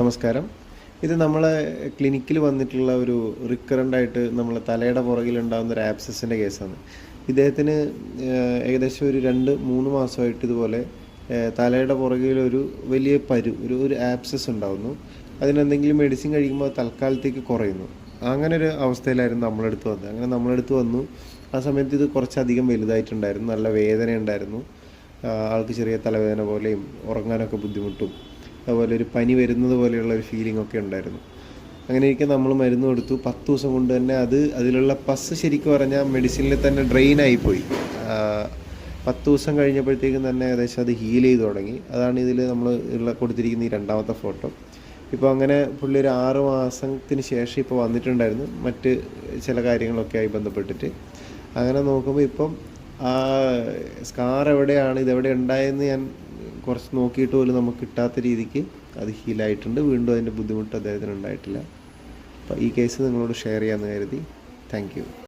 നമസ്കാരം. ഇത് നമ്മളെ ക്ലിനിക്കിൽ വന്നിട്ടുള്ള ഒരു റിക്കറൻ്റായിട്ട് നമ്മളെ തലയുടെ പുറകിലുണ്ടാകുന്ന ഒരു ആബ്സസിൻ്റെ കേസാണ്. ഇദ്ദേഹത്തിന് ഏകദേശം ഒരു 2-3 മാസമായിട്ട് ഇതുപോലെ തലയുടെ പുറകിലൊരു വലിയ ഒരു ആബ്സസ് ഉണ്ടാകുന്നു. അതിനെന്തെങ്കിലും മെഡിസിൻ കഴിക്കുമ്പോൾ അത് തൽക്കാലത്തേക്ക് കുറയുന്നു. അങ്ങനെ ഒരു അവസ്ഥയിലായിരുന്നു നമ്മളടുത്ത് വന്നത്. അങ്ങനെ നമ്മളടുത്ത് വന്നു. ആ സമയത്ത് ഇത് കുറച്ചധികം വലുതായിട്ടുണ്ടായിരുന്നു. നല്ല വേദന ഉണ്ടായിരുന്നു. ആൾക്ക് ചെറിയ തലവേദന പോലെയും ഉറങ്ങാനൊക്കെ ബുദ്ധിമുട്ടും അതുപോലെ ഒരു പനി വരുന്നത് പോലെയുള്ള ഒരു ഫീലിംഗ് ഒക്കെ ഉണ്ടായിരുന്നു. അങ്ങനെയൊക്കെ നമ്മൾ മരുന്ന് കൊടുത്തു. 10 ദിവസം കൊണ്ട് തന്നെ അതിലുള്ള പസ് ശരിക്കും പറഞ്ഞാൽ മെഡിസിനിൽ തന്നെ ഡ്രെയിനായിപ്പോയി. 10 ദിവസം കഴിഞ്ഞപ്പോഴത്തേക്കും തന്നെ ഏകദേശം അത് ഹീൽ ചെയ്ത് തുടങ്ങി. അതാണ് ഇതിൽ നമ്മൾ കൊടുത്തിരിക്കുന്ന ഈ രണ്ടാമത്തെ ഫോട്ടോ. ഇപ്പോൾ അങ്ങനെ പുള്ളി ഒരു 6 മാസത്തിന് ശേഷം ഇപ്പോൾ വന്നിട്ടുണ്ടായിരുന്നു മറ്റ് ചില കാര്യങ്ങളൊക്കെ ആയി ബന്ധപ്പെട്ടിട്ട്. അങ്ങനെ നോക്കുമ്പോൾ ഇപ്പം ആ സ്കാർ എവിടെയാണ്, ഇതെവിടെ ഉണ്ടായെന്ന് ഞാൻ കുറച്ച് നോക്കിയിട്ട് പോലും നമുക്ക് കിട്ടാത്ത രീതിക്ക് അത് ഹീലായിട്ടുണ്ട്. വീണ്ടും അതിൻ്റെ ബുദ്ധിമുട്ട് അദ്ദേഹത്തിന് ഉണ്ടായിട്ടില്ല. അപ്പോൾ ഈ കേസ് നിങ്ങളോട് ഷെയർ ചെയ്യാമെന്ന് കരുതി. Thank you.